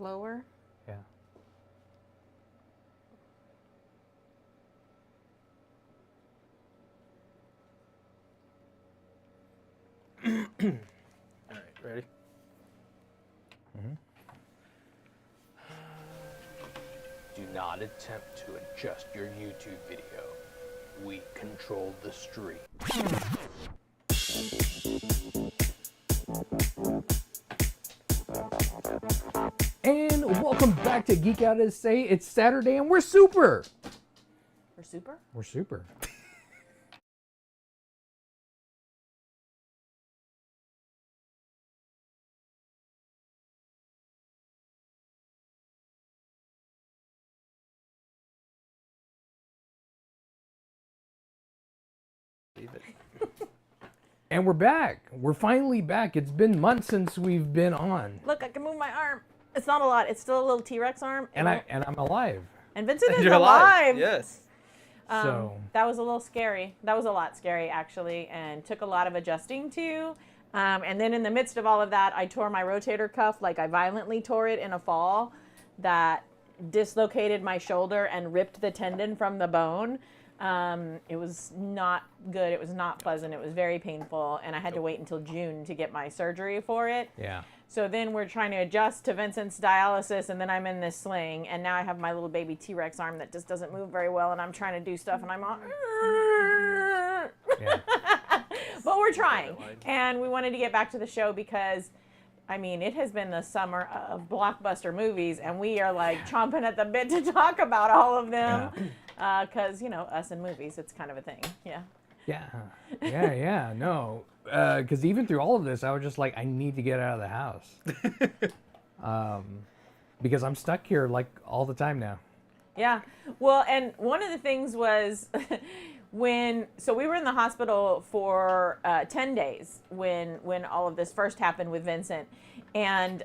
lower. Yeah. All right, ready? Mm-hmm. Do not attempt to adjust your YouTube video. We control the stream. And welcome back to Geek Out. It's Saturday and we're super. We're super? We're super. And we're back. We're finally back. It's been months since we've been on. Look, I can move my arm. It's not a lot. It's still a little T-Rex arm. And I'm alive. And Vincent is You're alive. Yes. So That was a little scary. That was a lot scary, actually, and took a lot of adjusting to. And then in the midst of all of that, I tore my rotator cuff. Like, I violently tore it in a fall that dislocated my shoulder and ripped the tendon from the bone. It was not good. It was not pleasant. It was very painful. And I had to wait until June to get my surgery for it. yeah. So then we're trying to adjust to Vincent's dialysis, and then I'm in this sling, and now I have my little baby T-Rex arm that just doesn't move very well, and I'm trying to do stuff, and I'm all... Yeah. But we're trying, and we wanted to get back to the show because, I mean, it has been the summer of blockbuster movies, and we are like chomping at the bit to talk about all of them, because, you know, us and movies, it's kind of a thing, yeah. Yeah. No. Because even through all of this, I was just like, I need to get out of the house. Because I'm stuck here like all the time now. Yeah. Well, and one of the things was so we were in the hospital for 10 days when all of this first happened with Vincent. And,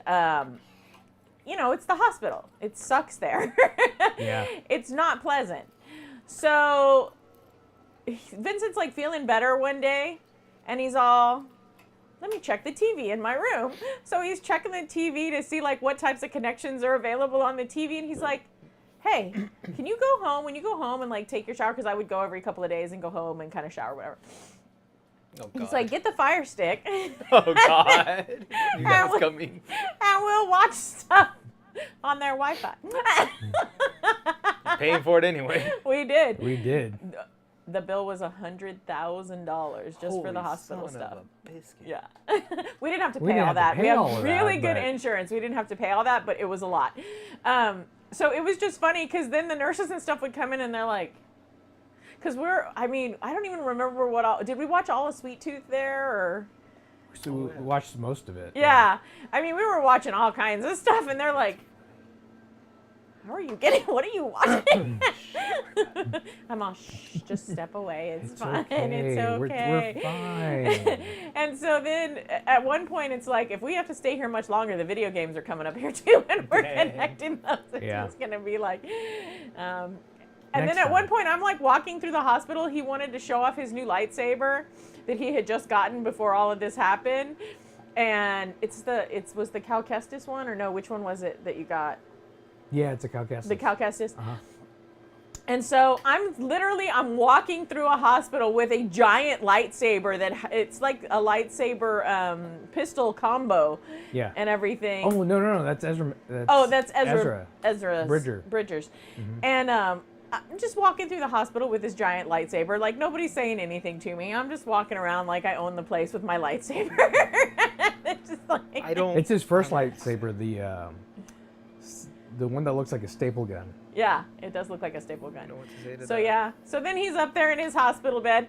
you know, it's the hospital. It sucks there. Yeah. It's not pleasant. So Vincent's like feeling better one day. And he's all, let me check the TV in my room. So he's checking the TV to see like what types of connections are available on the TV. And he's like, hey, can you go home? When you go home and like take your shower, because I would go every couple of days and go home and kind of shower, whatever. Oh, God. He's like, get the Fire Stick. Oh, God. You guys coming. And we'll watch stuff on their Wi-Fi. Paying for it anyway. We did. We did. The bill was $100,000 just for the hospital son stuff. Of a biscuit. Yeah. We didn't have to We pay didn't all have to that. pay We all have of really that, good but- insurance. We didn't have to pay all that, but it was a lot. So it was just funny because then the nurses and stuff would come in and they're like, because I don't even remember did we watch all of Sweet Tooth there or? So we watched most of it. Yeah. I mean, we were watching all kinds of stuff and they're like, how are you getting, what are you watching? I'm all, shh, just step away. It's fine. Okay. It's okay. We're fine. And so then at one point it's like, if we have to stay here much longer, the video games are coming up here too and we're connecting those. It's going to be like, and Next then at time. one point I'm like walking through the hospital. He wanted to show off his new lightsaber that he had just gotten before all of this happened. And was the Cal Kestis one or no, which one was it that you got? Yeah, it's a Cal Kestis. The Cal Kestis. Uh-huh. And so I'm walking through a hospital with a giant lightsaber it's like a lightsaber pistol combo. Yeah. And everything. Oh, no, that's Ezra. That's Ezra. Bridgers. Mm-hmm. And I'm just walking through the hospital with this giant lightsaber. Like, nobody's saying anything to me. I'm just walking around like I own the place with my lightsaber. It's just like... It's his first lightsaber, the one that looks like a staple gun. Yeah, it does look like a staple gun. I don't know what to say to So that. yeah, so then he's up there in his hospital bed.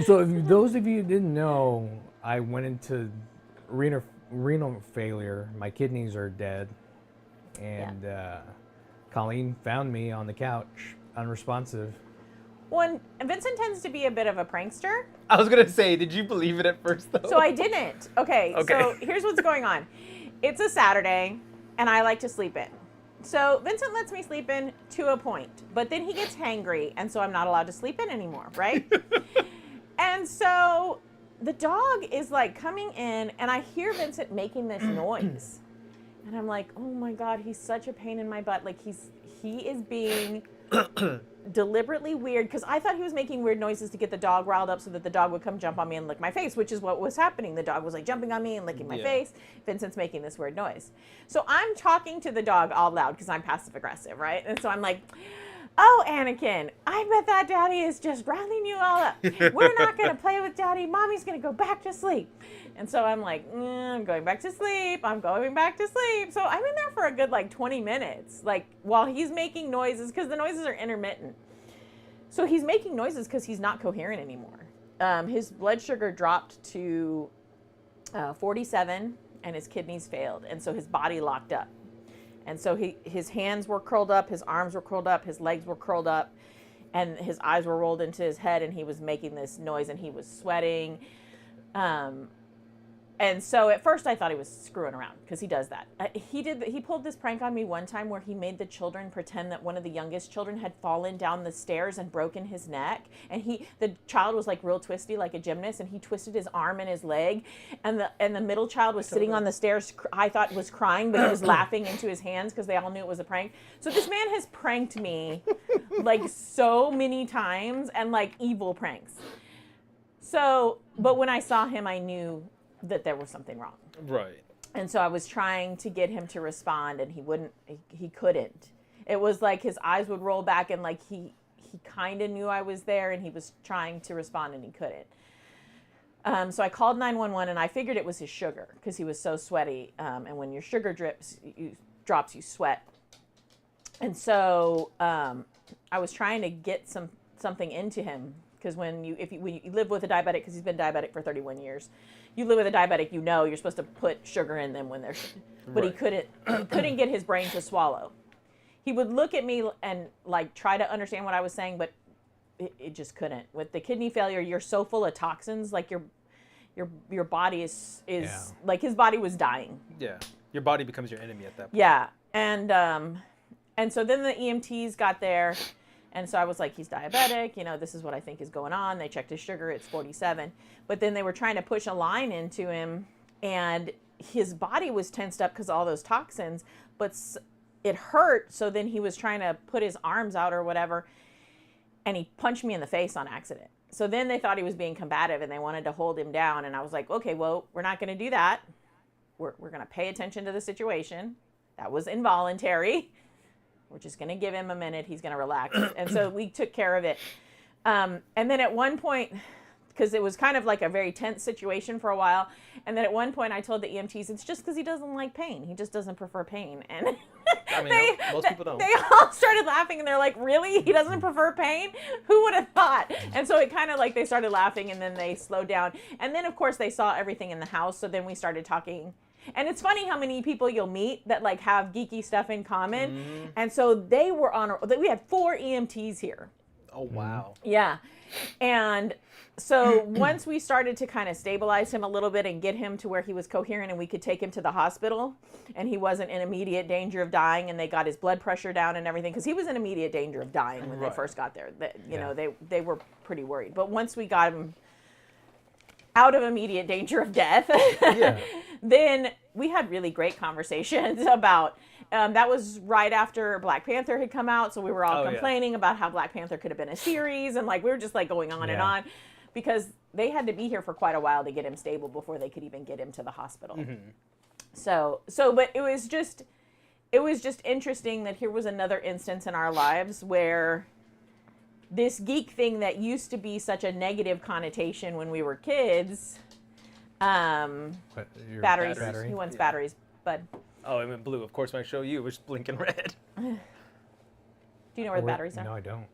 So if those of you who didn't know, I went into renal failure. My kidneys are dead. And Colleen found me on the couch, unresponsive. Well, and Vincent tends to be a bit of a prankster. I was going to say, did you believe it at first, though? So I didn't. Okay, so here's what's going on. It's a Saturday, and I like to sleep in. So Vincent lets me sleep in to a point, but then he gets hangry, and so I'm not allowed to sleep in anymore, right? And so the dog is like coming in, and I hear Vincent making this noise. And I'm like, oh my God, he's such a pain in my butt. Like he is being deliberately weird, because I thought he was making weird noises to get the dog riled up so that the dog would come jump on me and lick my face, which is what was happening. The dog was like jumping on me and licking my face. Vincent's making this weird noise. So I'm talking to the dog all loud because I'm passive aggressive, right? And so I'm like, oh, Anakin, I bet that daddy is just riling you all up. We're not going to play with daddy. Mommy's going to go back to sleep. And so I'm like, I'm going back to sleep. I'm going back to sleep. So I'm in there for a good 20 minutes, while he's making noises, because the noises are intermittent. So he's making noises because he's not coherent anymore. His blood sugar dropped to 47 and his kidneys failed. And so his body locked up. And so his hands were curled up, his arms were curled up, his legs were curled up, and his eyes were rolled into his head, and he was making this noise, and he was sweating. And so at first I thought he was screwing around, because he does that. He pulled this prank on me one time where he made the children pretend that one of the youngest children had fallen down the stairs and broken his neck. And the child was real twisty, like a gymnast, and he twisted his arm and his leg. And the middle child was sitting on the stairs, I thought was crying, but he was laughing into his hands because they all knew it was a prank. So this man has pranked me so many times, and evil pranks. So, but when I saw him, I knew that there was something wrong. Right. And so I was trying to get him to respond, and he couldn't. It was his eyes would roll back, and he kind of knew I was there, and he was trying to respond, and he couldn't. So I called 911, and I figured it was his sugar, because he was so sweaty. And when your sugar drops, you sweat. And so I was trying to get something into him, because when you live with a diabetic, because he's been diabetic for 31 years, you live with a diabetic, you're supposed to put sugar in them when they're, but right. He couldn't get his brain to swallow. He would look at me and try to understand what I was saying, but it just couldn't. With the kidney failure, you're so full of toxins, your body is his body was dying. Yeah, your body becomes your enemy at that point. Yeah, and so then the EMTs got there. And so I was like, he's diabetic, this is what I think is going on. They checked his sugar, it's 47. But then they were trying to push a line into him, and his body was tensed up because of all those toxins, but it hurt. So then he was trying to put his arms out or whatever, and he punched me in the face on accident. So then they thought he was being combative, and they wanted to hold him down. And I was like, okay, well, we're not going to do that. We're going to pay attention to the situation. That was involuntary. We're just going to give him a minute. He's going to relax. And so we took care of it. And then at one point, because it was kind of a very tense situation for a while. And then at one point I told the EMTs, it's just because he doesn't like pain. He just doesn't prefer pain. And most people don't. They all started laughing, and they're like, really? He doesn't prefer pain? Who would have thought? And so it kind of they started laughing, and then they slowed down. And then, of course, they saw everything in the house. So then we started talking. And it's funny how many people you'll meet that have geeky stuff in common. Mm-hmm. And so they were we had 4 EMTs here. Oh, wow. Yeah. And so once we started to kind of stabilize him a little bit and get him to where he was coherent and we could take him to the hospital, and he wasn't in immediate danger of dying, and they got his blood pressure down and everything, because he was in immediate danger of dying when they first got there. They were pretty worried. But once we got him out of immediate danger of death, then we had really great conversations about, that was right after Black Panther had come out, so we were all complaining about how Black Panther could have been a series, and we were just going on and on, because they had to be here for quite a while to get him stable before they could even get him to the hospital. Mm-hmm. So, but it was just interesting that here was another instance in our lives where this geek thing that used to be such a negative connotation when we were kids. Batteries. Battery? He wants batteries, bud. Oh, it went blue. Of course, when I show you, it was blinking red. Do you know where the batteries are? No, I don't.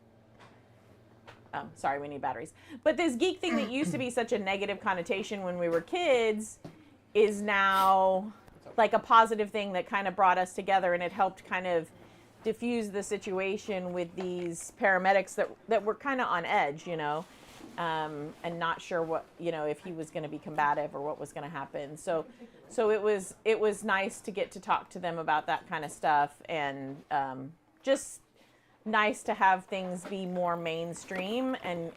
Oh, sorry, we need batteries. But this geek thing that used to be such a negative connotation when we were kids is now a positive thing that kind of brought us together, and it helped kind of diffuse the situation with these paramedics that were kind of on edge, and not sure what, if he was going to be combative or what was going to happen. So it was nice to get to talk to them about that kind of stuff, and just nice to have things be more mainstream, and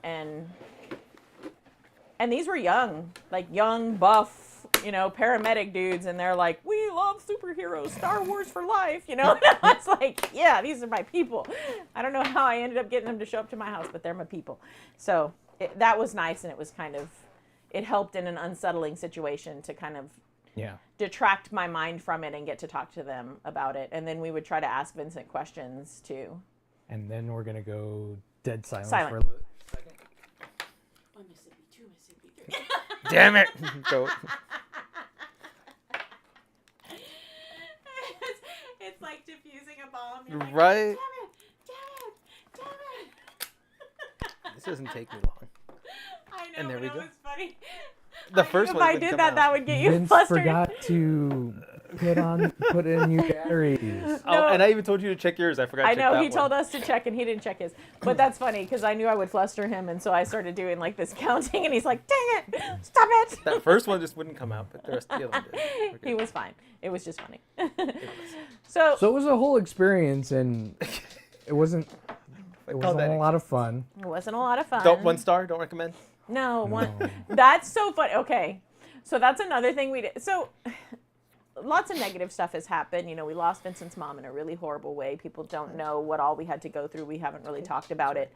these were young, young buff, paramedic dudes, and they're like, we love superheroes, Star Wars for life, you know? And I was like, yeah, these are my people. I don't know how I ended up getting them to show up to my house, but they're my people. So that was nice, and it was kind of, it helped in an unsettling situation to kind of detract my mind from it and get to talk to them about it. And then we would try to ask Vincent questions too. And then we're going to go dead silence for a second. One Mississippi, 2 Mississippi, 3. Damn it. Go. It's like diffusing a bomb. You're like, right? Damn it. This doesn't take me long. I know, and there we go. It was funny. The first one. one. If I did that, that would get you Vince flustered. forgot to put in new batteries. No. Oh, and I even told you to check yours. I forgot to check that he one. told us to check, and he didn't check his. But that's funny, because I knew I would fluster him, and so I started doing like this counting, and he's like, dang it, stop it. That first one just wouldn't come out, but the rest of the other one did. He was fine. It was just funny. So it was a whole experience, and it wasn't a lot of fun. It wasn't a lot of fun. 1 star? Don't recommend? No, one. That's so funny. Okay. So that's another thing we did. So lots of negative stuff has happened. You know, we lost Vincent's mom in a really horrible way. People don't know what all we had to go through. We haven't really talked about it.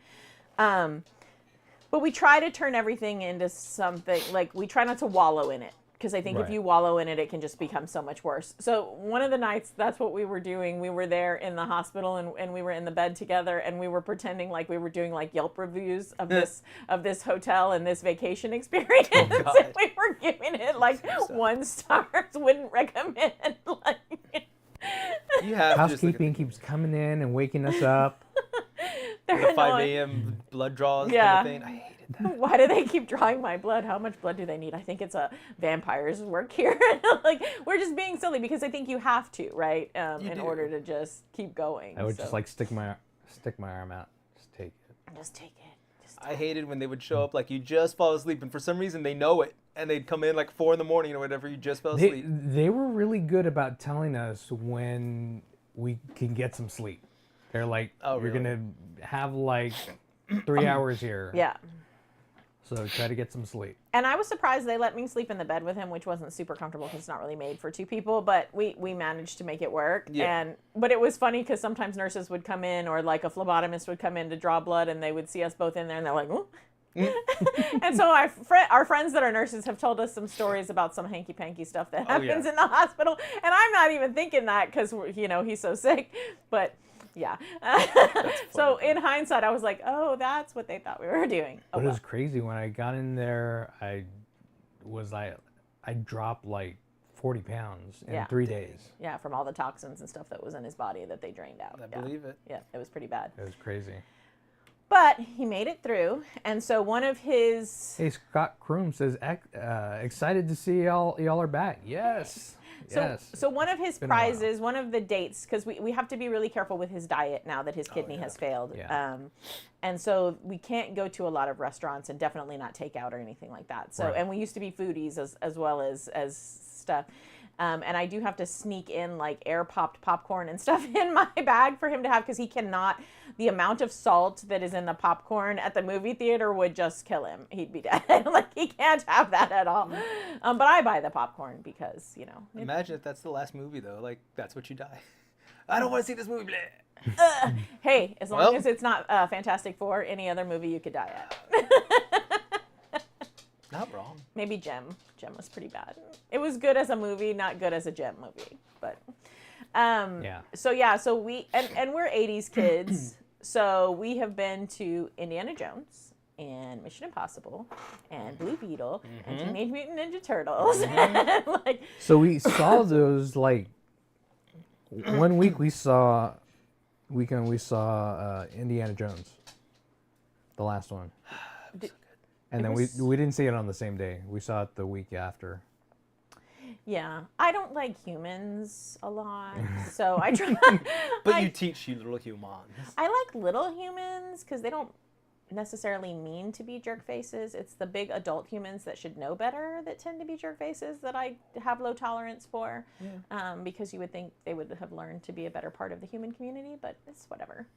But we try to turn everything into something, like we try not to wallow in it. Because I think if you wallow in it, it can just become so much worse. So one of the nights, that's what we were doing. We were there in the hospital, and we were in the bed together, and we were pretending like we were doing like Yelp reviews of this hotel and this vacation experience. And we were giving it like 1 stars, wouldn't recommend. Like, you have housekeeping keeps coming in and waking us up. The 5 a.m. blood draws kind of thing. I hated that. Why do they keep drawing my blood? How much blood do they need? I think it's a vampire's work here. Like, we're just being silly because I think you have to, right? In order to just keep going. I would just like stick my arm out. Just take it. Just take it. I hated when they would show up like you just fall asleep, and for some reason they know it, and they'd come in like 4 a.m. or whatever. You just fell asleep. They were really good about telling us when we can get some sleep. They're like, you're gonna have like 3 hours here. Yeah. So try to get some sleep. And I was surprised they let me sleep in the bed with him, which wasn't super comfortable because it's not really made for 2 people. But we managed to make it work. Yeah. But it was funny because sometimes nurses would come in, or like a phlebotomist would come in to draw blood, and they would see us both in there, and they're like, oh. And so our friends that are nurses have told us some stories about some hanky-panky stuff that happens in the hospital. And I'm not even thinking that because, you know, he's so sick. But... yeah. So in hindsight, I was like, oh, that's what they thought we were doing. But it was crazy. When I got in there, I dropped like 40 pounds in 3 days. Yeah, from all the toxins and stuff that was in his body that they drained out. I believe it. Yeah, it was pretty bad. It was crazy. But he made it through. And so one of his... Hey, Scott Kroom says, excited to see y'all are back. Yes. So one of his prizes, one of the dates, because we have to be really careful with his diet now that his kidney has failed. Yeah. And so we can't go to a lot of restaurants, and definitely not takeout or anything like that. So and we used to be foodies as well as stuff. And I do have to sneak in like air popped popcorn and stuff in my bag for him to have, because he cannot. The amount of salt that is in the popcorn at the movie theater would just kill him. He'd be dead. Like, he can't have that at all. But I buy the popcorn because, you know. Imagine if that's the last movie though. Like, that's what you die. I don't want to see this movie. Hey, as long as it's not Fantastic Four, any other movie you could die at. Not wrong. Maybe Gem. Gem was pretty bad. It was good as a movie, not good as a Gem movie. But so we and we're 80s kids. So we have been to Indiana Jones and Mission Impossible and Blue Beetle and Teenage Mutant Ninja Turtles. Like, so we saw those like 1 week we saw Indiana Jones, the last one. And then we didn't see it on the same day. We saw it the week after. Yeah, I don't like humans a lot, so I try. But you teach you little humans. I like little humans because they don't necessarily mean to be jerk faces. It's the big adult humans that should know better that tend to be jerk faces that I have low tolerance for. Yeah. Because you would think they would have learned to be a better part of the human community, but it's whatever.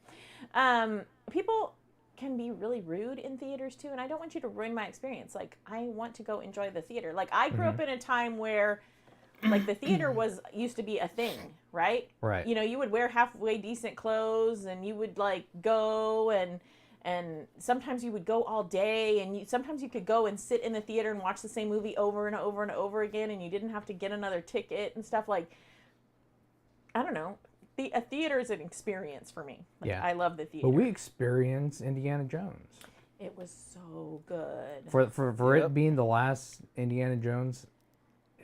People can be really rude in theaters too, and I don't want you to ruin my experience. Like, I want to go enjoy the theater. Like, I grew up in a time where like the theater used to be a thing, right? Right. You know, you would wear halfway decent clothes, and you would like go and sometimes you would go all day, and sometimes you could go and sit in the theater and watch the same movie over and over and over again, and you didn't have to get another ticket and stuff. Like, I don't know. A theater is an experience for me. Like, Yeah. I love the theater. But we experienced Indiana Jones. It was so good. For it being the last Indiana Jones,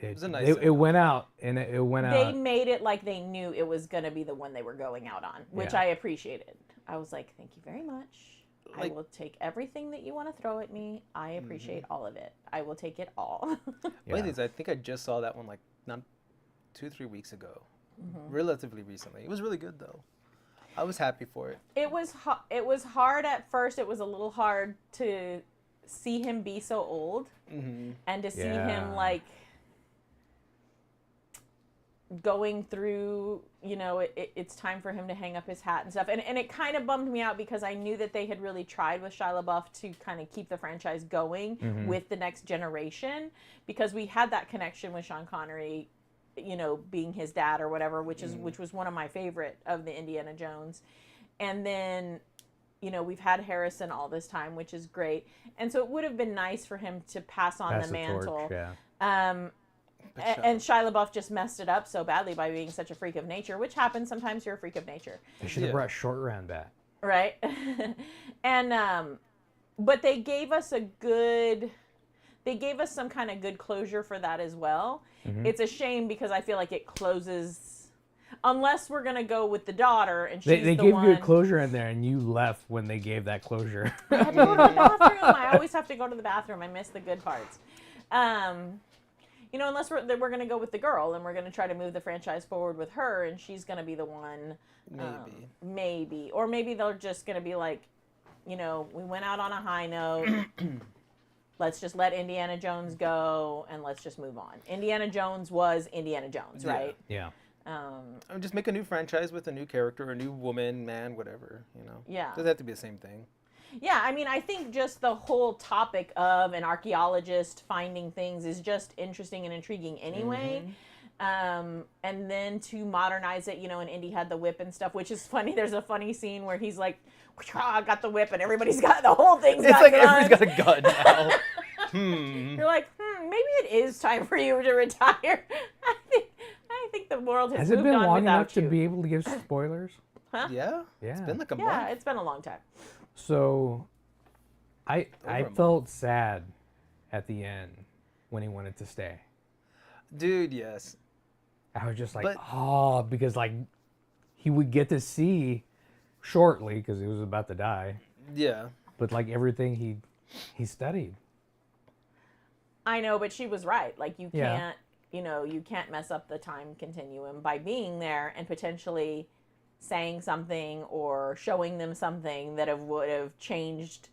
it was a nice it went out, and it went They out. made it like they knew it was going to be the one they were going out on, which Yeah. I appreciated. I was like, thank you very much. I Like- will take everything that you want to throw at me. I appreciate all of it. I will take it all. Wait, I think I just saw that one like not 2-3 weeks ago, relatively recently. It was really good though. I was happy for it. It was hard at first. It was a little hard to see him be so old and to see him Yeah. like going through, you know, it's time for him to hang up his hat and stuff. And it kind of bummed me out because I knew that they had really tried with Shia LaBeouf to kind of keep the franchise going with the next generation, because we had that connection with Sean Connery, you know, being his dad or whatever, which was one of my favorite of the Indiana Jones. And then, you know, we've had Harrison all this time, which is great. And so it would have been nice for him to pass on the mantle. Torch, yeah. And Shia LaBeouf just messed it up so badly by being such a freak of nature, which happens. Sometimes you're a freak of nature. They should have brought Short Round back. Right. And, but they gave us some kind of good closure for that as well. It's a shame because I feel like it closes, unless we're going to go with the daughter and she's They the gave one. you a closure in there, and you left when they gave that closure. I had to go to the bathroom. I always have to go to the bathroom. I miss the good parts. You know, unless we're going to go with the girl and we're going to try to move the franchise forward with her, and she's going to be the one. Maybe. Or maybe they're just going to be like, you know, we went out on a high note. Let's just let Indiana Jones go and let's just move on. Indiana Jones was Indiana Jones, right? Yeah. Just make a new franchise with a new character, a new woman, man, whatever, you know. Yeah. Doesn't have to be the same thing. Yeah, I mean, I think just the whole topic of an archaeologist finding things is just interesting and intriguing anyway. And then to modernize it, you know, and Indy had the whip and stuff, which is funny. There's a funny scene where he's like, I got the whip, and everybody's got the whole thing's It's got like guns. everybody's got a gun now. You're like, maybe it is time for you to retire. I think the world has Has it moved been on long without enough you. to be able to give spoilers? Yeah? Yeah. It's been like a Yeah, month. it's been a long time. So, I a felt sad at the end when he wanted to stay. Dude, yes. I was just like, But- because like he would get to see shortly because he was about to die, Yeah. but like everything he studied. I know, but she was right. Like, you Yeah. can't, you know, you can't mess up the time continuum by being there and potentially saying something or showing them something that would have changed,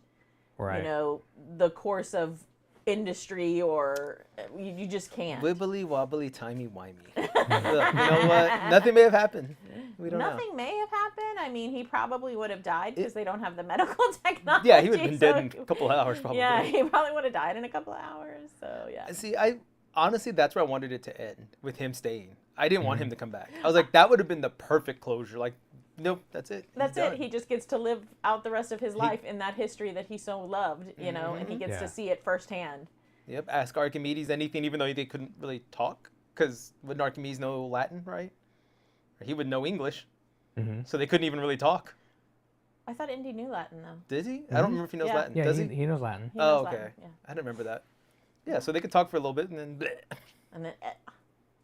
Right. you know, the course of industry, or you just can't. Wibbly wobbly timey wimey. Look, you know what? Nothing may have happened. We don't know. Nothing may have happened. I mean, he probably would have died because they don't have the medical technology. Yeah, he would have been so dead in a couple of hours probably. Yeah, he probably would have died in a couple of hours. So yeah. See, honestly, that's where I wanted it to end, with him staying. I didn't want him to come back. I was like, that would have been the perfect closure. Like, nope, that's it. That's He's it. done. He just gets to live out the rest of his life in that history that he so loved, you know, and he gets Yeah. to see it firsthand. Yep, ask Archimedes anything, even though they couldn't really talk. Because wouldn't Archimedes know Latin, right? Or he would know English. So they couldn't even really talk. I thought Indy knew Latin, though. Did he? I don't remember if he knows Yeah. Latin. Yeah, Does he knows Latin. He Oh, knows okay. Latin, yeah. I didn't remember that. Yeah, so they could talk for a little bit and then bleh. And then...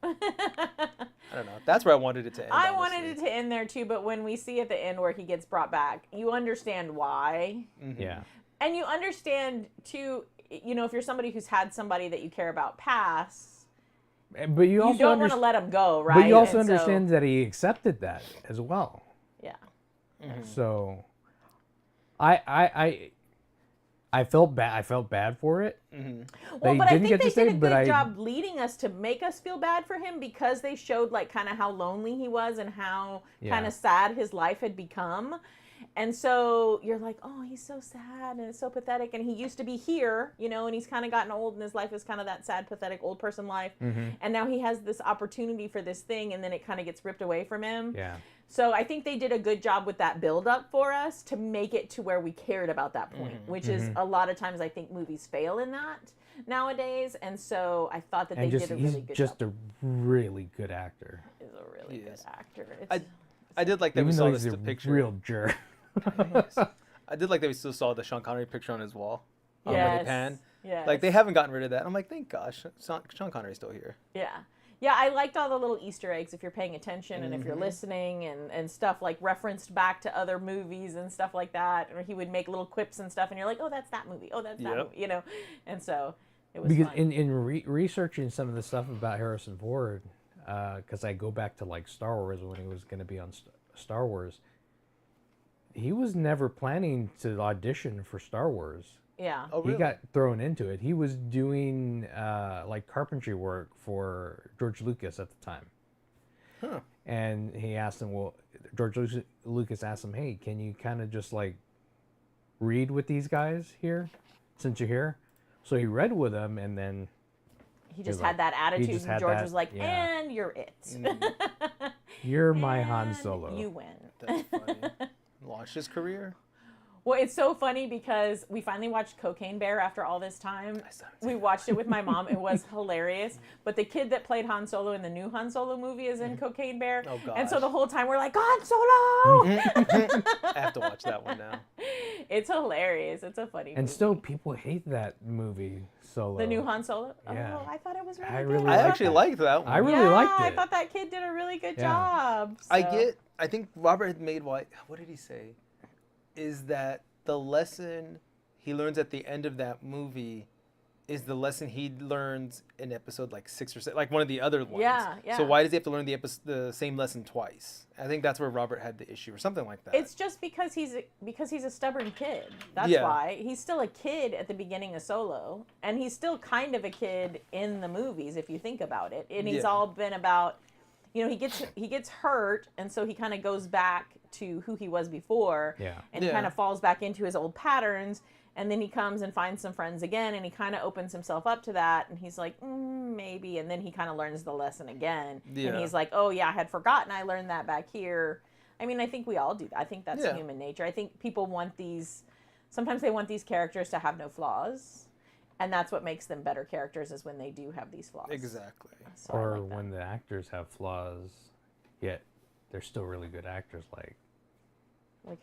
I don't know. That's where I wanted it to end. I honestly. wanted it to end there, too, but when we see at the end where he gets brought back, you understand why. Yeah. And you understand, too, you know, if you're somebody who's had somebody that you care about pass, But you also you don't want to let them go, right? But you also And so- understand that he accepted that as well. Yeah. So, I felt bad. I felt bad for it. Well, They but I didn't think get to they stay, did a but good job leading us to make us feel bad for him, because they showed like kind of how lonely he was and how Yeah. kind of sad his life had become. And so you're like, oh, he's so sad and it's so pathetic. And he used to be here, you know, and he's kind of gotten old and his life is kind of that sad, pathetic old person life. And now he has this opportunity for this thing and then it kind of gets ripped away from him. Yeah. So I think they did a good job with that build up for us to make it to where we cared about that point, which is a lot of times I think movies fail in that nowadays. And so I thought that they did a really good job. He's just a really good actor. He's a really good actor. I did like that we saw this picture. Real jerk. I did like that we still saw the Sean Connery picture on his wall. When they pan. Yes. Like they haven't gotten rid of that. I'm like, thank gosh, Sean Connery's still here. Yeah. Yeah, I liked all the little Easter eggs if you're paying attention and if you're listening and stuff like referenced back to other movies and stuff like that. Or he would make little quips and stuff and you're like, oh, that's that movie. Oh, that's that movie, you know. And so it was fun. In researching some of the stuff about Harrison Ford, because I go back to like Star Wars when he was going to be on Star Wars, he was never planning to audition for Star Wars. Yeah. Oh, really? He got thrown into it. He was doing like carpentry work for George Lucas at the time. Huh. And he asked him, George Lucas asked him, hey, can you kind of just like read with these guys here since you're here? So he read with them and then he just had that attitude and George was like, and you're it. You're my Han Solo. You win. That's funny. Launched his career. Well, it's so funny because we finally watched Cocaine Bear after all this time. We watched it with my mom. It was hilarious. But the kid that played Han Solo in the new Han Solo movie is in Cocaine Bear. Oh, gosh. And so the whole time we're like, Han Solo! I have to watch that one now. It's hilarious. It's a funny movie. And still people hate that movie, Solo. The new Han Solo? Yeah. Oh, I thought it was really I good. really I liked actually it. liked that one. I really liked it. I thought that kid did a really good Yeah. job. So. I think Robert had made what did he say? Is that the lesson he learns at the end of that movie is the lesson he learns in episode like 6 or 7, like one of the other ones. Yeah, yeah. So why does he have to learn the same lesson twice? I think that's where Robert had the issue or something like that. It's just because he's a stubborn kid. That's why. He's still a kid at the beginning of Solo, and he's still kind of a kid in the movies if you think about it. And he's all been about, you know, he gets hurt, and so he kind of goes back to who he was before, and he kind of falls back into his old patterns, and then he comes and finds some friends again, and he kind of opens himself up to that, and he's like, maybe, and then he kind of learns the lesson again, and he's like, oh yeah, I had forgotten I learned that back here. I mean, I think we all do that. I think that's human nature. I think people want sometimes they want these characters to have no flaws, and that's what makes them better characters is when they do have these flaws. Exactly. So or when the actors have flaws, yet they're still really good actors, like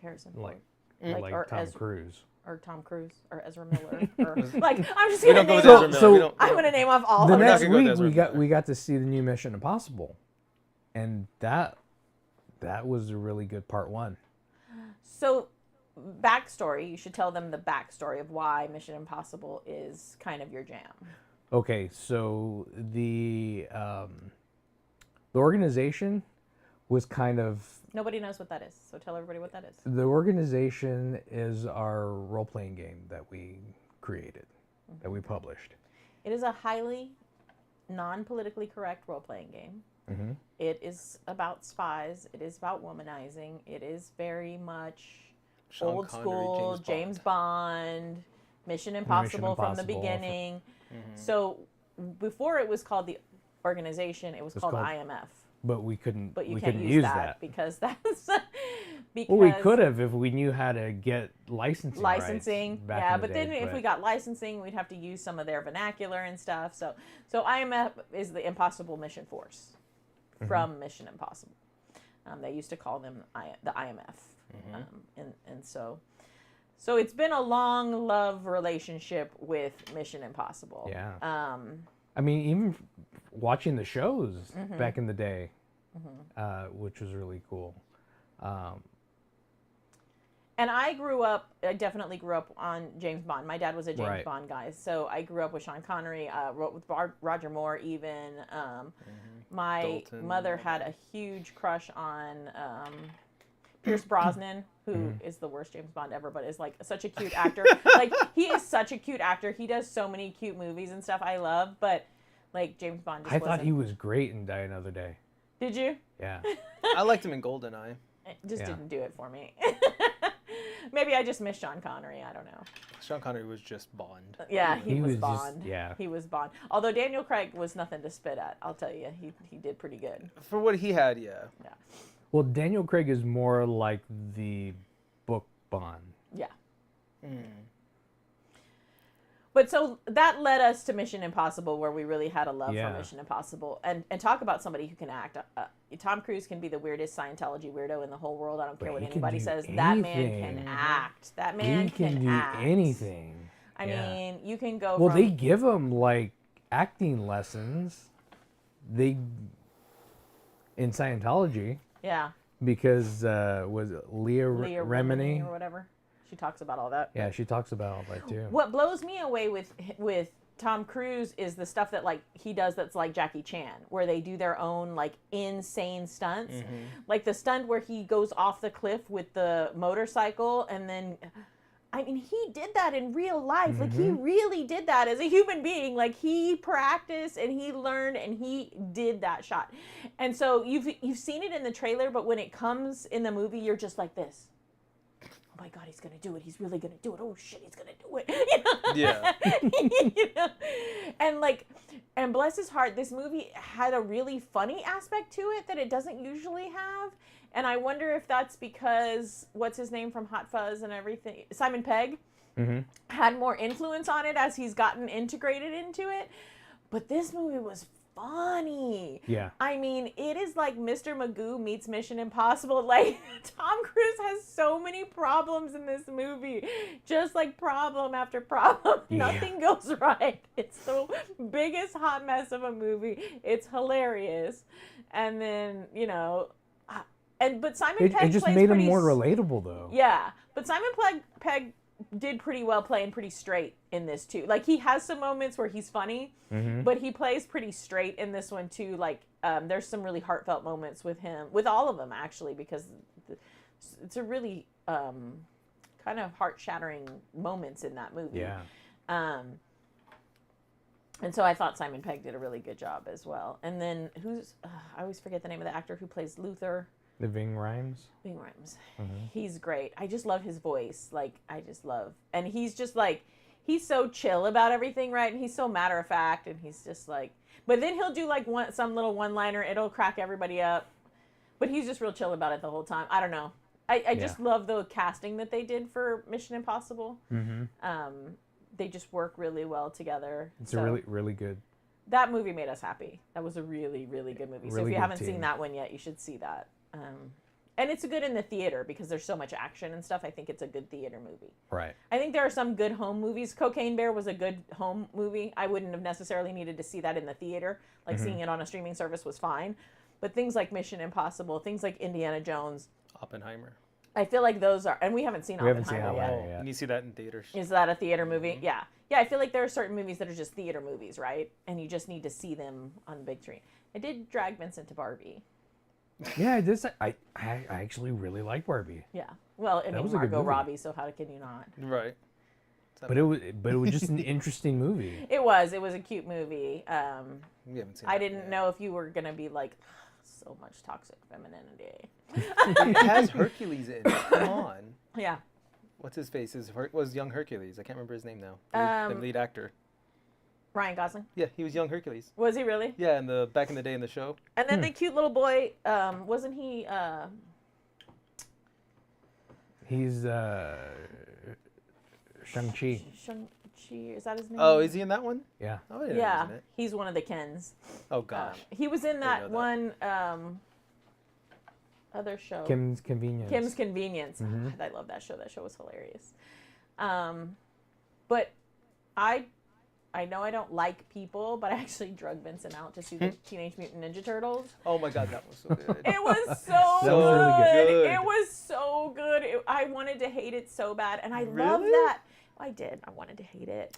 Harrison Ford. like Tom Cruise. Or Tom Cruise, or Ezra Miller, or like I'm just We gonna don't go with name Ezra off. Miller. So- We don't- I'm gonna name off all The of them. next not gonna go with week Ezra we got to see the new Mission Impossible, and that was a really good part 1. So, backstory. You should tell them the backstory of why Mission Impossible is kind of your jam. Okay, so the organization was kind of. Nobody knows what that is, so tell everybody what that is. The organization is our role-playing game that we created, that we published. It is a highly non-politically correct role-playing game. Mm-hmm. It is about spies. It is about womanizing. It is very much Sean old Connery, school, James Bond, Mission Impossible from the beginning. So before it was called the organization, it was called IMF. But we couldn't. But you we can't couldn't use that because that's because well, we could have if we knew how to get licensing. Licensing, rights back yeah. in the But day, then if we got licensing, we'd have to use some of their vernacular and stuff. So IMF is the Impossible Mission Force from Mission Impossible. They used to call them the IMF, and so it's been a long love relationship with Mission Impossible. Yeah. I mean, even watching the shows back in the day, which was really cool. And I definitely grew up on James Bond. My dad was a James Bond guy. So I grew up with Sean Connery, wrote with Roger Moore even. My mother had a huge crush on Pierce Brosnan, who is the worst James Bond ever, but is like such a cute actor. Like, he is such a cute actor. He does so many cute movies and stuff I love, but like James Bond just thought he was great in Die Another Day. Did you? Yeah. I liked him in GoldenEye. It just didn't do it for me. Maybe I just miss Sean Connery. I don't know. Sean Connery was just Bond. Yeah, he was just- Bond. yeah. He was Bond. Although Daniel Craig was nothing to spit at, I'll tell you. He did pretty good. For what he had, yeah. Yeah. Well, Daniel Craig is more like the book Bond. Yeah. Mm. But so that led us to Mission Impossible, where we really had a love Yeah. for Mission Impossible. And talk about somebody who can act. Tom Cruise can be the weirdest Scientology weirdo in the whole world. I don't care But what he can anybody do says. That man anything. can act. That man He can do act. anything. I Yeah. mean, you can go Well, from... they give him like acting lessons. They in Scientology Yeah. because was it Leah Leah Remini? or whatever. She talks about all that. Yeah, she talks about all that too. What blows me away with Tom Cruise is the stuff that like he does that's like Jackie Chan, where they do their own like insane stunts. Like the stunt where he goes off the cliff with the motorcycle and then I mean he did that in real life. Like he really did that as a human being. Like he practiced and he learned and he did that shot. And so you've seen it in the trailer, but when it comes in the movie you're just like this. Oh my God, he's gonna do it. He's really gonna do it. Oh shit, he's gonna do it. You know? Yeah. You know? And bless his heart, this movie had a really funny aspect to it that it doesn't usually have. And I wonder if that's because what's his name from Hot Fuzz and everything, Simon Pegg, had more influence on it as he's gotten integrated into it. But this movie was funny. Yeah. I mean, it is like Mr. Magoo meets Mission Impossible. Like, Tom Cruise has so many problems in this movie. Just like problem after problem. Yeah. Nothing goes right. It's the biggest hot mess of a movie. It's hilarious. And then, you know, but Simon Pegg It just plays made him pretty more relatable though. Yeah, but Simon Pegg did pretty well playing pretty straight in this too. Like he has some moments where he's funny, but he plays pretty straight in this one too. Like there's some really heartfelt moments with him, with all of them actually, because it's a really kind of heart-shattering moments in that movie. Yeah. And so I thought Simon Pegg did a really good job as well. And then I always forget the name of the actor who plays Luther. The Ving Rhames. Ving Rhames. He's great. I just love his voice. Like, and he's just like, he's so chill about everything, right? And he's so matter of fact, and he's just like, but then he'll do like some little one-liner. It'll crack everybody up. But he's just real chill about it the whole time. I don't know. I just love the casting that they did for Mission Impossible. They just work really well together. It's a really, really good. That movie made us happy. That was a really, really good movie. So if Really you good haven't team. seen that one yet, you should see that. And it's good in the theater because there's so much action and stuff. I think it's a good theater movie. Right. I think there are some good home movies. Cocaine Bear was a good home movie. I wouldn't have necessarily needed to see that in the theater. Like seeing it on a streaming service was fine. But things like Mission Impossible, things like Indiana Jones, Oppenheimer. I feel like those are, and we haven't seen We haven't seen Oppenheimer yet. Oppenheimer. Yeah. And you see that in theaters. Is that a theater movie? Yeah. Yeah, I feel like there are certain movies that are just theater movies, right? And you just need to see them on the big screen. I did drag Vincent to Barbie. Yeah, I actually really like Barbie. Yeah. Well, I mean, was a good Margot movie. Robbie, so how can you not? Right. But it was just an interesting movie. It was a cute movie. We haven't seen I that didn't yet. know if you were going to be like, so much toxic femininity. It has Hercules in it. Come on. Yeah. What's his face? Was young Hercules. I can't remember his name now. The lead actor. Ryan Gosling. Yeah, he was young Hercules. Was he really? Yeah, back in the day in the show. And then the cute little boy, wasn't he, He's Shang-Chi. Shang-Chi, is that his name? Oh, is he in that one? Yeah. Oh, I didn't know he Yeah, was in it. he's one of the Kens. Oh gosh. He was in that know that. one other show. Kim's Convenience. Kim's Convenience. God, I love that show. That show was hilarious. But I know I don't like people, but I actually drug Vincent out to see the Teenage Mutant Ninja Turtles. Oh my god, that was so good. It was so That was really good. It was so good. I wanted to hate it so bad, and I love Really? that. I did. I wanted to hate it.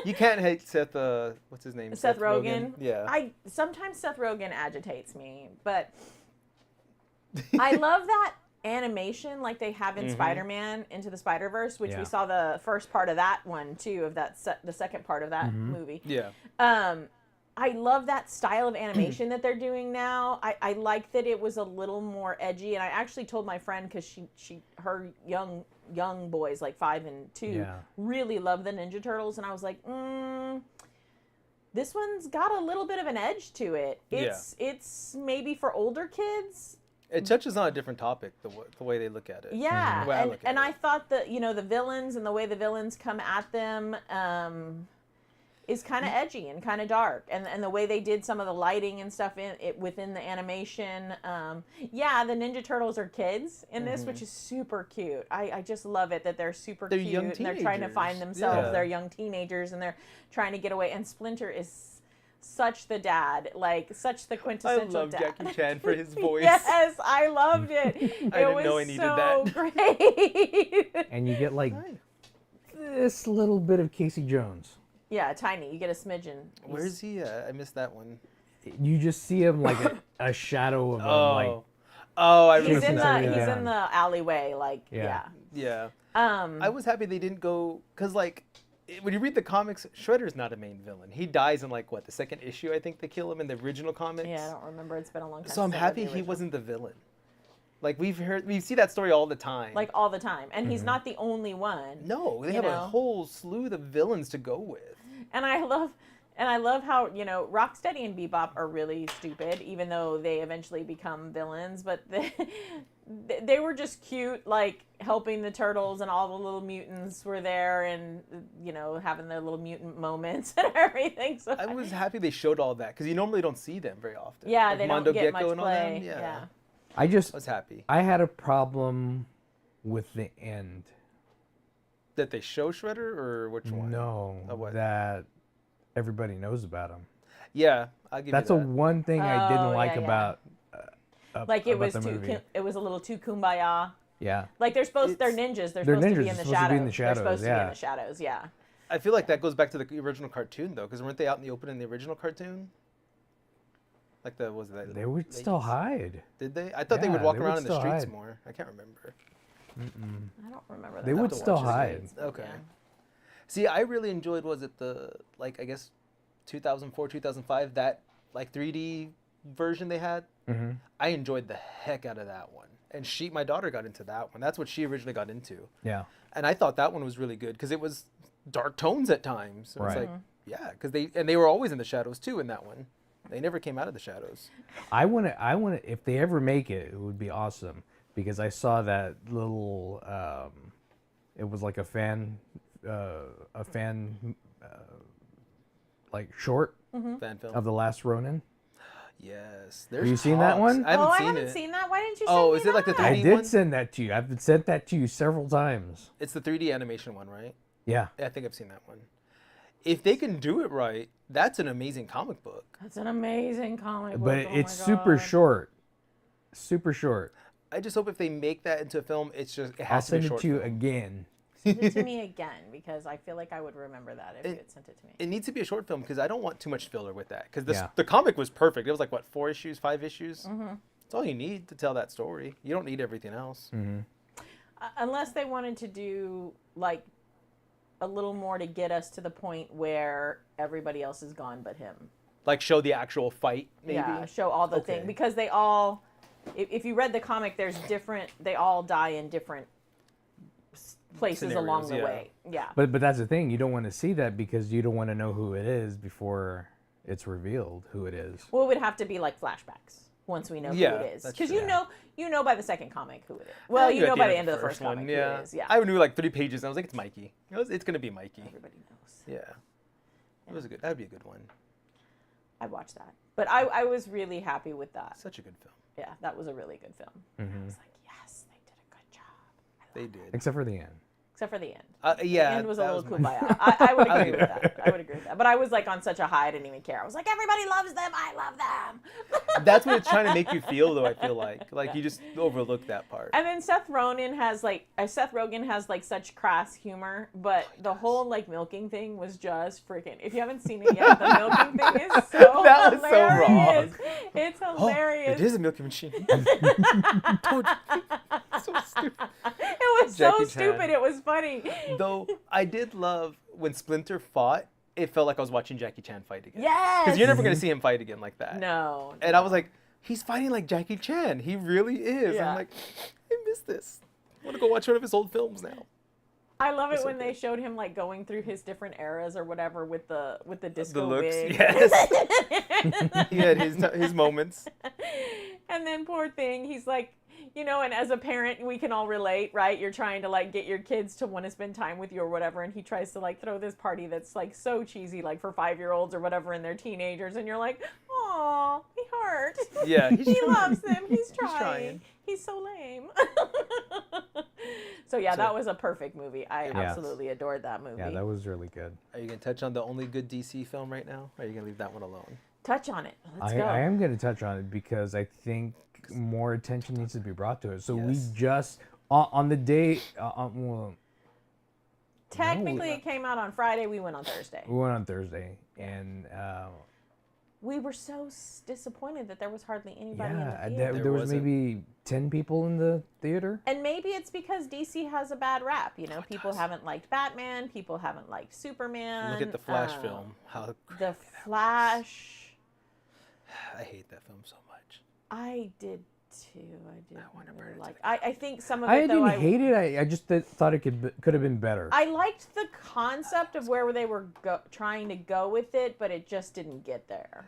You can't hate Seth. What's his name? Seth Rogen. Yeah. Sometimes Seth Rogen agitates me, but I love that animation like they have in Spider-Man Into the Spider-Verse, which Yeah. we saw the first part of that one too, of that the second part of that movie. Yeah. I love that style of animation that they're doing now. I like that it was a little more edgy, and I actually told my friend, because her young boys like 5 and 2 really love the Ninja Turtles, and I was like, this one's got a little bit of an edge to it. It's maybe for older kids. It touches on a different topic, the way they look at it. Yeah, the way I look at it. I thought that the villains and the way the villains come at them is kind of edgy and kind of dark, and the way they did some of the lighting and stuff within the animation. The Ninja Turtles are kids in this, which is super cute. I just love it that they're super cute young and they're trying to find themselves. Yeah. They're young teenagers and they're trying to get away. And Splinter is such the dad, like such the quintessential I love dad. Jackie Chan for his voice. Yes, I loved it. I didn't know I needed that. Great. And you get like this little bit of Casey Jones. Yeah, tiny. You get a smidgen. Where's he at? I missed that one. You just see him like a shadow of him. Like, I he's remember in that. in the alleyway. Like Yeah. I was happy they didn't go, because like when you read the comics, Shredder's not a main villain. He dies in like the second issue. I think they kill him in the original comics. Yeah, I don't remember. It's been a long time. So I'm happy he wasn't the villain. Like we see that story all the time. Like all the time, and he's not the only one. No, they have a whole slew of villains to go with. And I love how Rocksteady and Bebop are really stupid, even though they eventually become villains. But they were just cute, like helping the turtles, and all the little mutants were there, and having their little mutant moments and everything. So I was happy they showed all that, because you normally don't see them very often. Yeah, like they Mondo don't get Gecko much and all play. them. Yeah. I was happy I had a problem with the end. that they show Shredder, or which one? No, that everybody knows about him. Yeah, I'll give That's you a that. one thing I didn't like yeah. about. Like it about was the movie. it was a little too kumbaya. Yeah. Like they're ninjas. They're supposed to be in the shadows. They're supposed to be in the shadows. Yeah. I feel like that goes back to the original cartoon though, because weren't they out in the open in the original cartoon? Like They would still hide. Did they? I thought they would walk around in the streets more. I can't remember. I don't remember that. They would still hide. Okay. Yeah. See, I really enjoyed, was it I guess 2004, 2005, that 3D version they had? Mm-hmm. I enjoyed the heck out of that one. And my daughter got into that one. That's what she originally got into. Yeah. And I thought that one was really good because it was dark tones at times. It was Right. because they were always in the shadows too in that one. They never came out of the shadows. I want to, if they ever make it, it would be awesome, because I saw that little, it was like a fan, like short Fan film. of The Last Ronin. Yes. Have you seen that one? I haven't seen that. Why didn't you Oh, send me is it like the that? 3D I did one? send that to you. I've sent that to you several times. It's the 3D animation one, right? Yeah. Yeah, I think I've seen that one. If they can do it right, that's an amazing comic book. That's an amazing comic book. But it's super short. Super short. I just hope if they make that into a film, it I'll has to be send a it short to you film. again. Send it to me again, because I feel like I would remember that if you had sent it to me. It needs to be a short film because I don't want too much filler with that. Because Yeah. the comic was perfect. It was like, 4 issues, 5 issues? Mm-hmm. That's all you need to tell that story. You don't need everything else. Mm-hmm. Unless they wanted to do a little more to get us to the point where everybody else is gone but him. Like show the actual fight, maybe? Yeah, show all the things. Because they all, if you read the comic, they all die in different places along the way. Yeah. But that's the thing. You don't want to see that because you don't want to know who it is before it's revealed who it is. Well, it would have to be like flashbacks once we know who it is. Because you know by the second comic who it is. Well, you know by the end of the first comic who it is. Yeah. I knew 3 pages and I was like, it's Mikey. It's going to be Mikey. Everybody knows. Yeah. It was that would be a good one. I'd watch that. But I was really happy with that. Such a good film. Yeah, that was a really good film. Mm-hmm. I was like, yes, they did a good job. They did. Except for the end. Except for the end. Yeah. The end was a little my- kumbaya. I would agree with that. I would agree with that. But I was on such a high, I didn't even care. I was like, everybody loves them. I love them. That's what it's trying to make you feel, though, I feel like. You just overlook that part. And then Seth Rogen has such crass humor, but the whole milking thing was just freaking. If you haven't seen it yet, the milking thing is so That was so hilarious. wrong. It's hilarious. It is a milking machine. So stupid. It was so Jackie Chan. stupid. It was funny. Though I did love when Splinter fought, it felt like I was watching Jackie Chan fight again. Yes. Because you're never gonna see him fight again like that. No. And I was like, he's fighting like Jackie Chan. He really is. Yeah. I'm like, I miss this. I want to go watch one of his old films now. I love it That's when okay. they showed him like going through his different eras or whatever with the disco The looks, wig. yes. He had his moments. And then poor thing, he's like, you know, and as a parent, we can all relate, right? You're trying to like get your kids to want to spend time with you or whatever, and he tries to like throw this party that's like so cheesy, like for 5-year-olds or whatever, and they're teenagers, and you're like, aw, he hurt. Yeah, he loves them. He's trying. trying. He's so lame. So yeah, that was a perfect movie. I absolutely adored that movie. Yeah, that was really good. Are you going to touch on the only good DC film right now? Or are you going to leave that one alone? Touch on it. Let's go. I am going to touch on it because I think more attention needs to be brought to it. So we Yes. just, on the day, well, Technically, it came out on Friday. We went on Thursday. we went on Thursday, and We were so disappointed that there was hardly anybody in the yeah, theater. there was wasn't. maybe 10 people in the theater. And maybe it's because DC has a bad rap. You know, people haven't liked Batman. People haven't liked Superman. Look at the Flash film. How The Flash. I hate that film so much. I did too. I did. I wanna burn really it to like. the I think some of it I though. didn't hate it. I just thought it could have been better. I liked the concept of where they were trying to go with it, but it just didn't get there.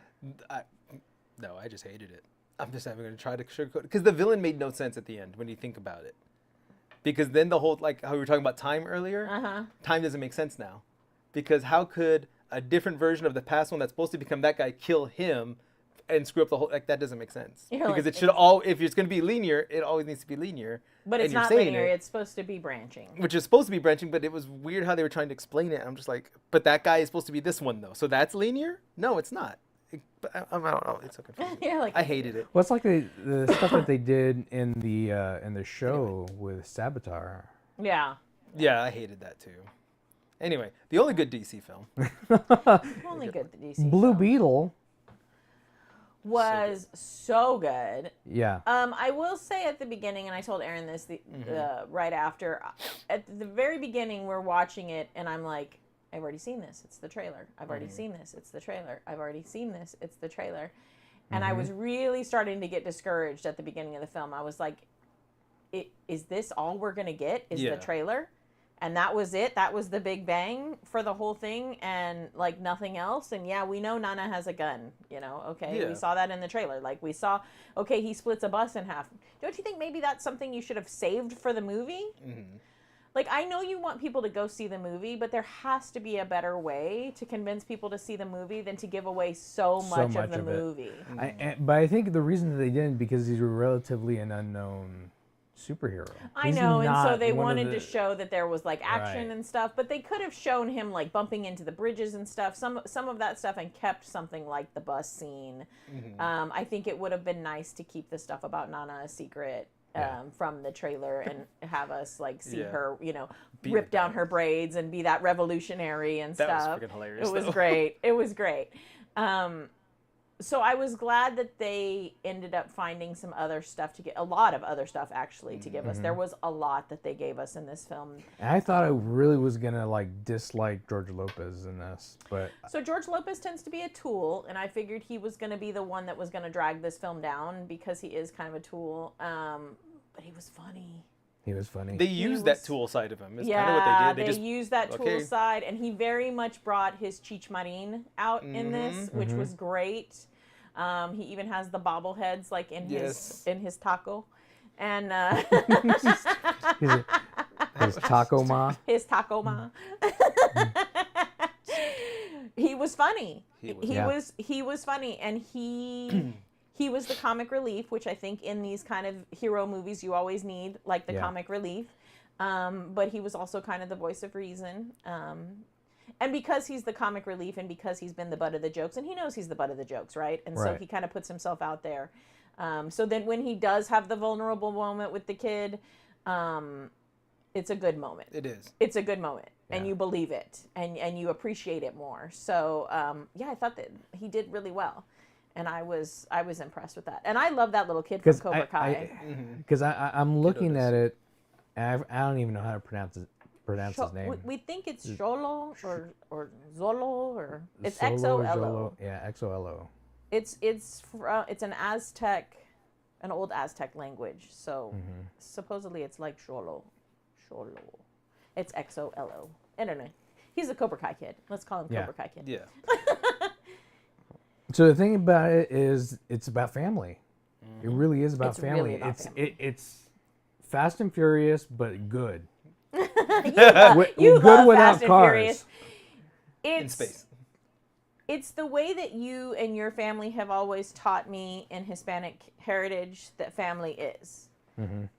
No, I just hated it. I'm just not even going to try to sugarcoat it. Because the villain made no sense at the end when you think about it. Because then the whole, like how we were talking about time earlier, time doesn't make sense now. Because how could a different version of the past one that's supposed to become that guy kill him and screw up the whole, like that doesn't make sense. You're Because like, it should all, if it's going to be linear, it always needs to be linear. But it's And you're not saying linear. it, It's supposed to be branching. which is supposed to be branching, but it was weird how they were trying to explain it. I'm just like, but that guy is supposed to be this one though. So that's linear? No, it's not. But I don't know. It's so confusing. Yeah, like I hated it. Well, it's like the stuff that they did in the show with Saboteur. yeah. Yeah, I hated that too. Anyway, the only good DC film. Only good the DC Blue film Beetle. was so good. Yeah. I will say at the beginning, and I told Aaron this right after. At the very beginning, we're watching it, and I'm like, I've already seen this. It's the trailer. I've already seen this. It's the trailer. I've already seen this. It's the trailer. And I was really starting to get discouraged at the beginning of the film. I was like, is this all we're going to get? Is the trailer? And that was it. That was the big bang for the whole thing and like nothing else. And yeah, we know Nana has a gun, you know, okay. Yeah. We saw that in the trailer. Like we saw, okay, he splits a bus in half. Don't you think maybe that's something you should have saved for the movie? Mm-hmm. Like, I know you want people to go see the movie, but there has to be a better way to convince people to see the movie than to give away so much of the movie. But I think the reason that they didn't because he's relatively an unknown superhero. I He's know, and so not they one of wanted the- to show that there was like action Right. and stuff, but they could have shown him like bumping into the bridges and stuff, some of that stuff, and kept something like the bus scene. I think it would have been nice to keep the stuff about Nana a secret. From the trailer and have us like see her, you know, rip down her braids and be that revolutionary and That was stuff. freaking hilarious, It was though. great. It was great. So I was glad that they ended up finding some other stuff to get, a lot of other stuff actually to give us. There was a lot that they gave us in this film. And I thought I really was gonna like dislike George Lopez in this, but So George Lopez tends to be a tool, and I figured he was going to be the one that was going to drag this film down because he is kind of a tool. But he was funny. he was funny. They used that was- tool side of him. It's Yeah, kind of what they did. they used that tool okay. side, and he very much brought his Cheech Marin out in this, which was great. He even has the bobbleheads like in Yes. his taco, and his taco ma. his taco ma. He was funny. He was funny, and he was the comic relief, which I think in these kind of hero movies you always need, like the comic relief. But he was also kind of the voice of reason. And because he's the comic relief and because he's been the butt of the jokes, and he knows he's the butt of the jokes, right? And so Right. he kind of puts himself out there. So then when he does have the vulnerable moment with the kid, it's a good moment. It is. It's a good moment, and Yeah. you believe it, and you appreciate it more. So yeah, I thought that he did really well, and I was impressed with that. And I love that little kid from Cobra Kai. Because I'm looking Kudos. at it, and I don't even know how to pronounce pronounce his name. We think it's Xolo or Zolo or it's Solo or XOLO. Jolo. Yeah, XOLO. It's an Aztec, an old Aztec language. So supposedly it's like Xolo. It's XOLO. I don't know. He's a Cobra Kai kid. Let's call him Cobra Kai kid. Yeah. So the thing about it is, it's about family. It really is about It's family. really about family. It's Fast and Furious, but good. You Good love without Fast and cars. Furious. In space. It's the way that you and your family have always taught me in Hispanic heritage that family is.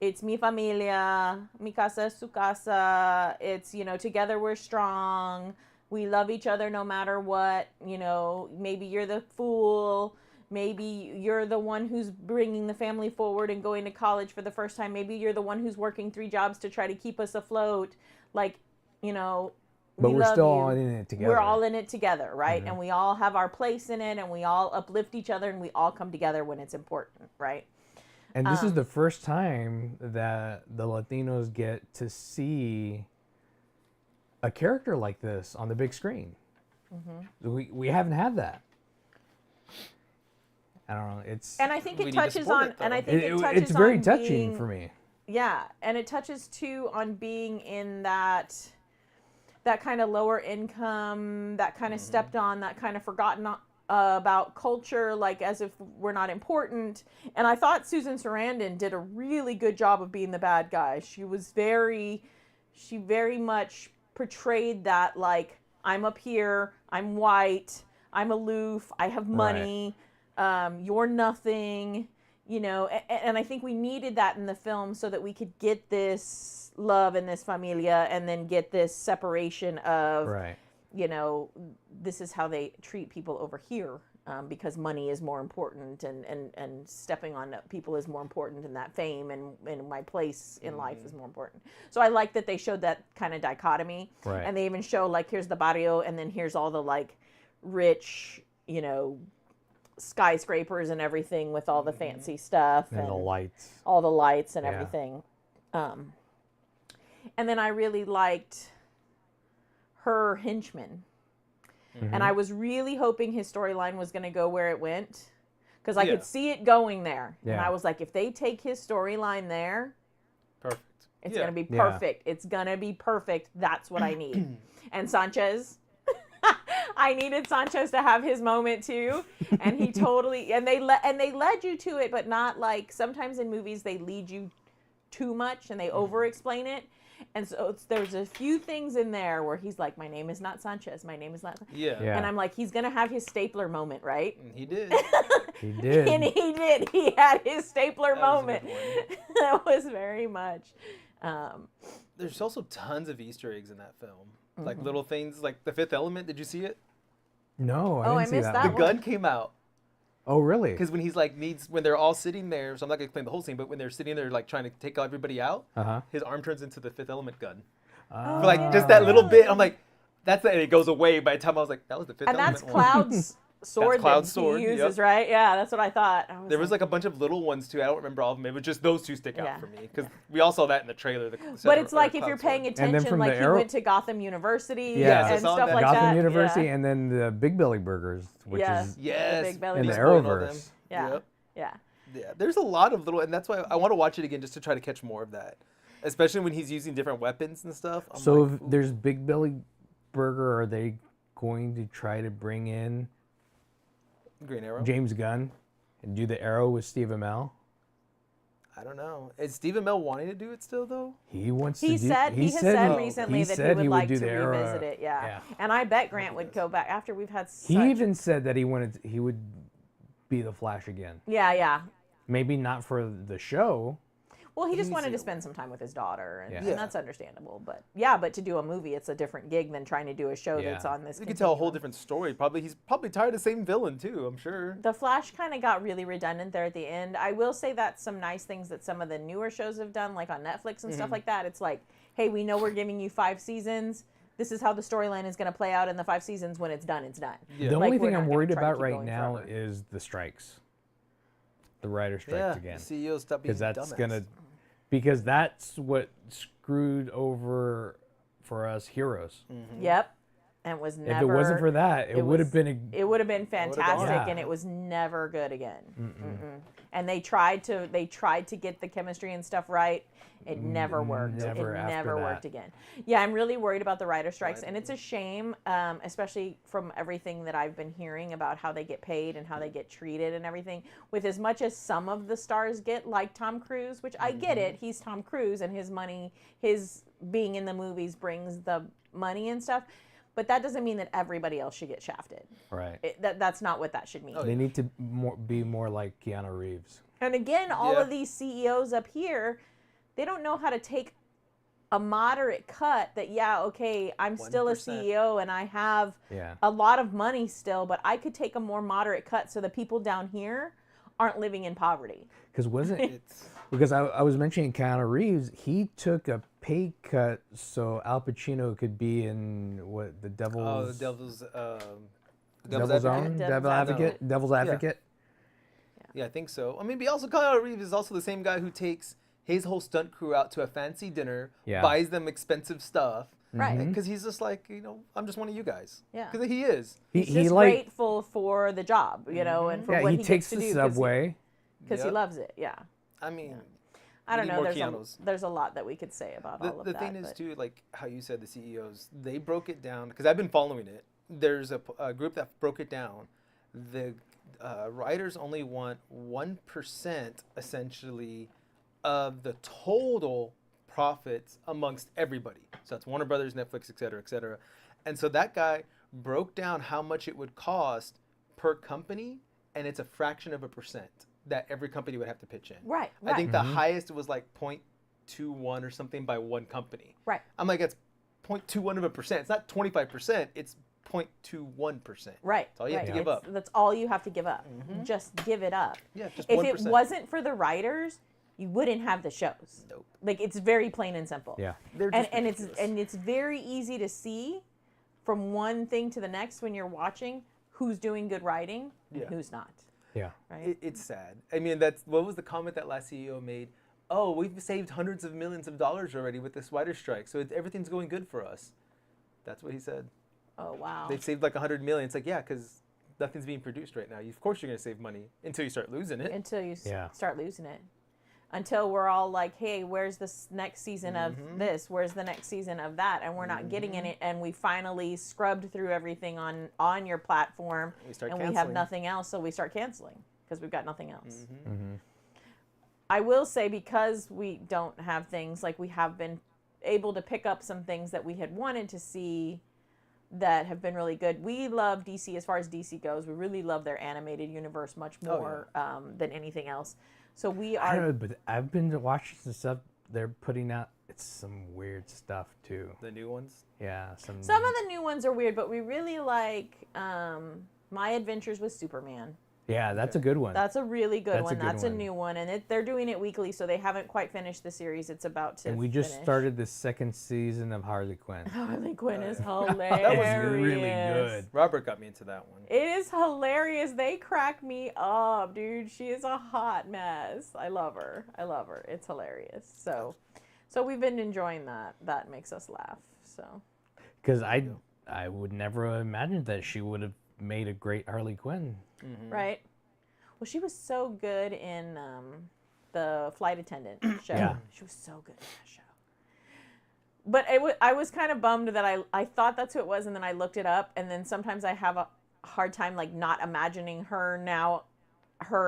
It's mi familia, mi casa es su casa. It's, together we're strong. We love each other no matter what. Maybe you're the fool. Maybe you're the one who's bringing the family forward and going to college for the first time. Maybe you're the one who's working 3 jobs to try to keep us afloat. But we're still all in it together. We're all in it together, right? And we all have our place in it, and we all uplift each other, and we all come together when it's important, right? And this is the first time that the Latinos get to see a character like this on the big screen. We haven't had that. I don't know. And I think We it need to touches support on, it, though. and I think it touches it's very on touching being, for me. Yeah, and it touches too on being in that kind of lower income, that kind of stepped on, that kind of forgotten about culture, like as if we're not important. And I thought Susan Sarandon did a really good job of being the bad guy. She very much portrayed that, like, I'm up here, I'm white, I'm aloof, I have money, you're nothing, and I think we needed that in the film so that we could get this love and this familia, and then get this separation of, this is how they treat people over here, because money is more important, and stepping on people is more important, and that fame and my place in life is more important. So I like that they showed that kind of dichotomy. Right. And they even show, like, here's the barrio, and then here's all the, like, rich, skyscrapers and everything with all the fancy stuff. And the lights. All the lights and Yeah. everything. And then I really liked her henchman. And I was really hoping his storyline was going to go where it went, because I could see it going there. And I was like, if they take his storyline there, Perfect. it's going to be perfect. It's going to be perfect. That's what I need. And Sanchez, I needed Sanchez to have his moment too. And he totally, and they led you to it, but not like, sometimes in movies they lead you too much and they over explain it. And so there's a few things in there where he's like, my name is not Sanchez. My name is not. Yeah. And I'm like, he's going to have his stapler moment, right? And he did. He did. And he did. He had his stapler That was a moment. good one. That was very much. There's also tons of Easter eggs in that film. Like little things, like The Fifth Element. Did you see it? No, I Oh, didn't I see missed that. The that one. gun came out. Oh, really? Because when he's like when they're all sitting there, so I'm not gonna explain the whole scene, but when they're sitting there like trying to take everybody out, his arm turns into the Fifth Element gun. For like just that little bit, I'm like, and it goes away by the time I was like, that was the Fifth And Element that's one. Cloud's sword Cloud's that sword, he uses, yep. right? Yeah, that's what I thought. There was like a bunch of little ones too. I don't remember all of them. It was just those two stick out Yeah. for me because we all saw that in the trailer. But it's like if you're paying attention, from like the he went to Gotham University Yes, I and saw stuff that. like Gotham that. University, Yeah. and then the Big Belly Burgers, which Yeah. is Yes, Big Belly in the He's Burgers. spoiled all them. Arrowverse. Yeah. Yep. Yeah. Yeah, there's a lot of little, and that's why I want to watch it again just to try to catch more of that, especially when he's using different weapons and stuff. I'm So like, if ooh. there's Big Belly Burger, are they going to try to bring in Green Arrow. James Gunn and do the Arrow with Steve Amell? I don't know. Is Steve Amell wanting to do it still though? He wants He to do. said he has said he- recently he that he said would like do to the Arrow. revisit it. Yeah. Yeah. And I bet Grant would go back after we've had such. He even said that he would be the Flash again. Yeah. Maybe not for the show. Well, he just needs wanted to to get spend some time with his daughter, and, Yeah. and that's understandable. But to do a movie, it's a different gig than trying to do a show that's Yeah. on this. You could tell a whole continuum. different story. He's probably tired of the same villain too. I'm sure. The Flash kind of got really redundant there at the end. I will say that some nice things that some of the newer shows have done, like on Netflix and stuff like that. It's like, hey, we know we're giving you 5 seasons. This is how the storyline is going to play out in the 5 seasons. When it's done, it's done. Yeah. The Like, only we're thing not I'm gonna worried try to about keep right going now forever. is the strikes. The writer strikes Yeah, again. the CEO stop being Because that's dumbass. because that's what screwed over for us heroes. Yep. And was never. If it wasn't for that, it would have been It would have been fantastic, gone. and it was never good again. And they tried to get the chemistry and stuff right. It never worked. Never it after never that. worked again. Yeah, I'm really worried about the writer strikes, and it's a shame, especially from everything that I've been hearing about how they get paid and how they get treated and everything. With as much as some of the stars get, like Tom Cruise, which I get it, he's Tom Cruise, and his money, his being in the movies brings the money and stuff. But that doesn't mean that everybody else should get shafted. right. That's not what that should mean. They need to be more like Keanu Reeves. And again, all of these CEOs up here, they don't know how to take a moderate cut that, I'm still a 1%. CEO and I have a lot of money still, but I could take a more moderate cut so the people down here aren't living in poverty. Because I was mentioning Keanu Reeves, he took a pay cut so Al Pacino could be in the Devil's Devil's Advocate. Yeah, I think so. I mean, but also Keanu Reeves is also the same guy who takes his whole stunt crew out to a fancy dinner, buys them expensive stuff. Right. Because he's just like, I'm just one of you guys. Yeah. Because he is. He's just grateful for the job, and for what he takes gets to the do. subway. Because he loves it, I mean, I don't we need know. more There's a lot that we could say about all of that. The thing is, too, like how you said the CEOs, they broke it down. Because I've been following it. There's a group that broke it down. The writers only want 1% essentially of the total profits amongst everybody. So that's Warner Brothers, Netflix, et cetera, et cetera. And so that guy broke down how much it would cost per company, and it's a fraction of a percent that every company would have to pitch in. Right. I think the highest was like 0.21 or something by one company. Right. I'm like, it's 0.21 of a percent. It's not 25%. It's 0.21%. Right. That's all you have to give up. That's all you have to give up. Just give it up. Yeah, just if 1%. it wasn't for the writers, you wouldn't have the shows. Nope. Like, it's very plain and simple. Yeah. And it's very easy to see from one thing to the next when you're watching who's doing good writing and who's not. Yeah. Right. It's sad. I mean, what was the comment that last CEO made? Oh, we've saved hundreds of millions of dollars already with this writer strike, so everything's going good for us. That's what he said. Oh, wow. They've saved like 100 million. It's like, yeah, because nothing's being produced right now. Of course you're going to save money until you start losing it. Until you start losing it. Until we're all like, hey, where's this next season of this? Where's the next season of that? And we're not getting in it. And we finally scrubbed through everything on your platform. We have nothing else, so we start canceling because we've got nothing else. I will say, because we don't have things, like we have been able to pick up some things that we had wanted to see that have been really good. We love DC as far as DC goes. We really love their animated universe much more than anything else. So we are. I don't know, but I've been watching some stuff they're putting out. It's some weird stuff too. The new ones? Yeah. Some of the new ones are weird, but we really like My Adventures with Superman. Yeah, that's a good one. That's a really good one. That's a new one, and they're doing it weekly, so they haven't quite finished the series. It's about to. And we just started the second season of Harley Quinn. Harley Quinn is hilarious. That was really good. Robert got me into that one. It is hilarious. They crack me up, dude. She is a hot mess. I love her. It's hilarious. So we've been enjoying that. That makes us laugh. So. Because I would never have imagined that she would have made a great Harley Quinn. Right. Well, she was so good in the Flight Attendant show. Yeah. She was so good in that show. But I was kind of bummed that I thought that's who it was, and then I looked it up, and then sometimes I have a hard time like not imagining her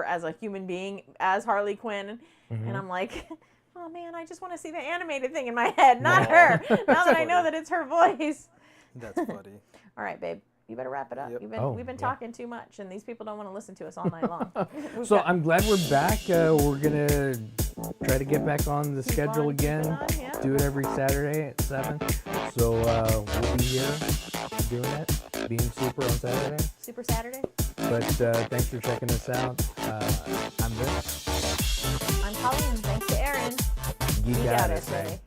as a human being as Harley Quinn, and I'm like, oh man, I just want to see the animated thing in my head, not her. Now that I know that it's her voice. That's funny. All right, babe. You better wrap it up. Yep. We've been talking too much, and these people don't want to listen to us all night long. I'm glad we're back. We're gonna try to get back on the schedule again. Do it every Saturday at 7. So we'll be here doing it, being super on Saturday. Super Saturday. But thanks for checking us out. I'm Rick. I'm Colleen. Thanks to Aaron. Geek Out, everybody.